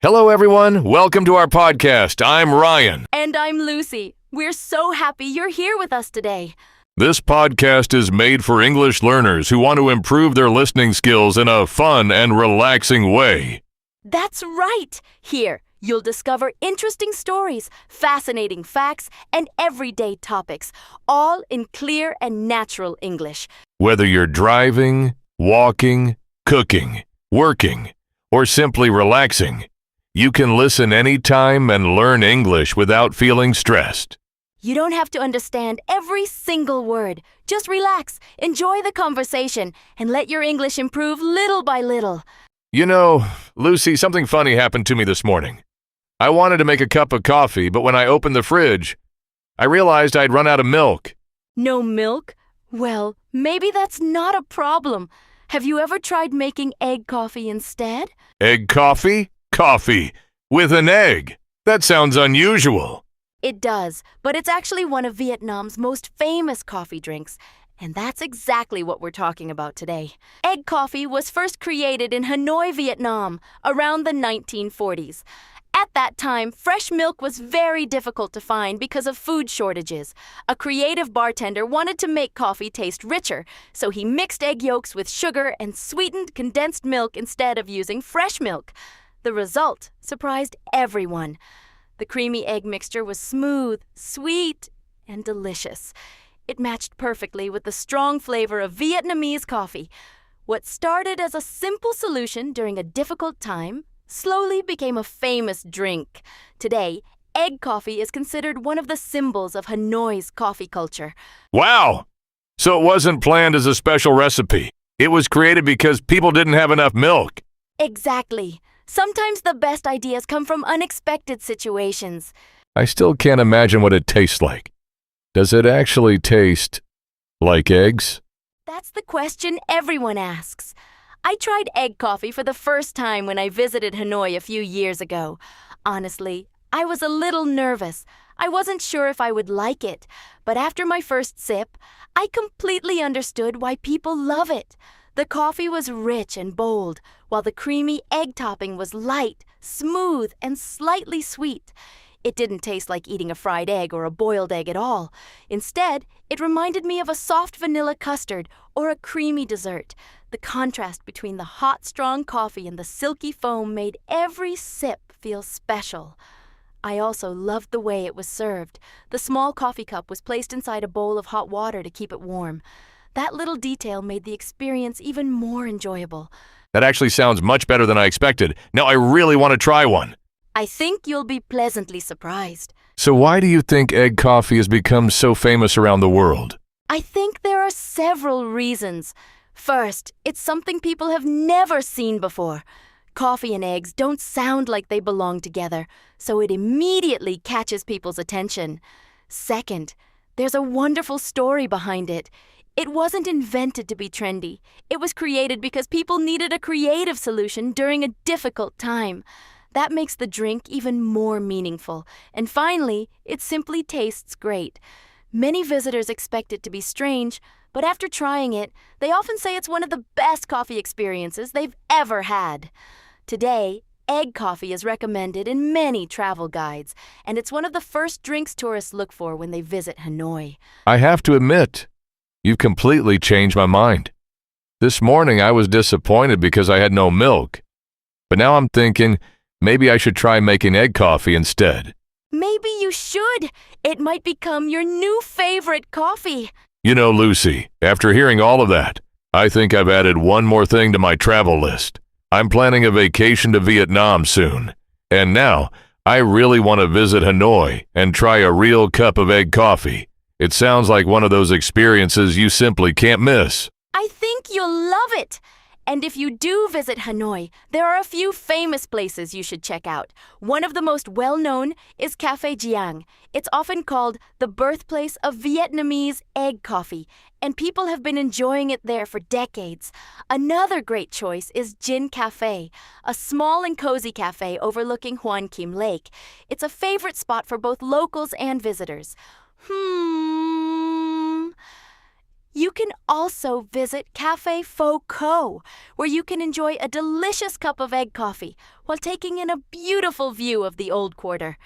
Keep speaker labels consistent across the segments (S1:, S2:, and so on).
S1: Hello, everyone. Welcome to our podcast. I'm Ryan.
S2: And I'm Lucy. We're so happy you're here with us today.
S1: This podcast is made for English learners who want to improve their listening skills in a fun and relaxing way.
S2: That's right. Here, you'll discover interesting stories, fascinating facts, and everyday topics, all in clear and natural English.
S1: Whether you're driving, walking, cooking, working, or simply relaxing, you can listen anytime and learn English without feeling stressed.
S2: You don't have to understand every single word. Just relax, enjoy the conversation, and let your English improve little by little.
S1: You know, Lucy, something funny happened to me this morning. I wanted to make a cup of coffee, but when I opened the fridge, I realized I'd run out of milk.
S2: No milk? Well, maybe that's not a problem. Have you ever tried making egg coffee instead?
S1: Egg coffee? Coffee with an egg. That sounds unusual.
S2: It does, but it's actually one of Vietnam's most famous coffee drinks. And that's exactly what we're talking about today. Egg coffee was first created in Hanoi, Vietnam, around the 1940s. At that time, fresh milk was very difficult to find because of food shortages. A creative bartender wanted to make coffee taste richer, so he mixed egg yolks with sugar and sweetened condensed milk instead of using fresh milk. The result surprised everyone. The creamy egg mixture was smooth, sweet, and delicious. It matched perfectly with the strong flavor of Vietnamese coffee. What started as a simple solution during a difficult time slowly became a famous drink. Today, egg coffee is considered one of the symbols of Hanoi's coffee culture.
S1: Wow! So it wasn't planned as a special recipe. It was created because people didn't have enough milk.
S2: Exactly. Sometimes the best ideas come from unexpected situations.
S1: I still can't imagine what it tastes like. Does it actually taste like eggs?
S2: That's the question everyone asks. I tried egg coffee for the first time when I visited Hanoi a few years ago. Honestly, I was a little nervous. I wasn't sure if I would like it. But after my first sip, I completely understood why people love it. The coffee was rich and bold, while the creamy egg topping was light, smooth, and slightly sweet. It didn't taste like eating a fried egg or a boiled egg at all. Instead, it reminded me of a soft vanilla custard or a creamy dessert. The contrast between the hot, strong coffee and the silky foam made every sip feel special. I also loved the way it was served. The small coffee cup was placed inside a bowl of hot water to keep it warm. That little detail made the experience even more enjoyable.
S1: That actually sounds much better than I expected. Now I really want to try one.
S2: I think you'll be pleasantly surprised.
S1: So why do you think egg coffee has become so famous around the world?
S2: I think there are several reasons. First, it's something people have never seen before. Coffee and eggs don't sound like they belong together, so it immediately catches people's attention. Second, there's a wonderful story behind it. It wasn't invented to be trendy. It was created because people needed a creative solution during a difficult time. That makes the drink even more meaningful. And finally, it simply tastes great. Many visitors expect it to be strange, but after trying it, they often say it's one of the best coffee experiences they've ever had. Today, egg coffee is recommended in many travel guides, and it's one of the first drinks tourists look for when they visit Hanoi.
S1: I have to admit, you've completely changed my mind. This morning I was disappointed because I had no milk. But now I'm thinking maybe I should try making egg coffee instead.
S2: Maybe you should. It might become your new favorite coffee.
S1: You know, Lucy, after hearing all of that, I think I've added one more thing to my travel list. I'm planning a vacation to Vietnam soon. And now, I really want to visit Hanoi and try a real cup of egg coffee. It sounds like one of those experiences you simply can't miss.
S2: I think you'll love it. And if you do visit Hanoi, there are a few famous places you should check out. One of the most well-known is Cafe Giang. It's often called the birthplace of Vietnamese egg coffee, and people have been enjoying it there for decades. Another great choice is Gin Cafe, a small and cozy cafe overlooking Hoan Kim Lake. It's a favorite spot for both locals and visitors. You can also visit Cafe Foucault, where you can enjoy a delicious cup of egg coffee while taking in a beautiful view of the Old Quarter.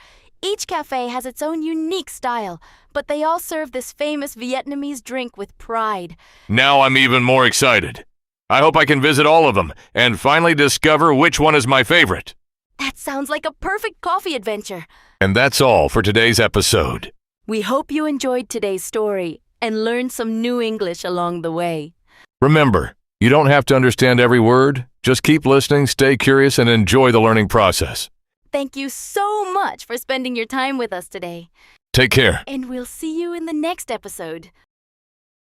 S2: Each cafe has its own unique style, but they all serve this famous Vietnamese drink with pride.
S1: Now I'm even more excited. I hope I can visit all of them and finally discover which one is my favorite.
S2: That sounds like a perfect coffee adventure.
S1: And that's all for today's episode.
S2: We hope you enjoyed today's story and learned some new English along the way.
S1: Remember, you don't have to understand every word. Just keep listening, stay curious, and enjoy the learning process.
S2: Thank you so much for spending your time with us today.
S1: Take care.
S2: And we'll see you in the next episode.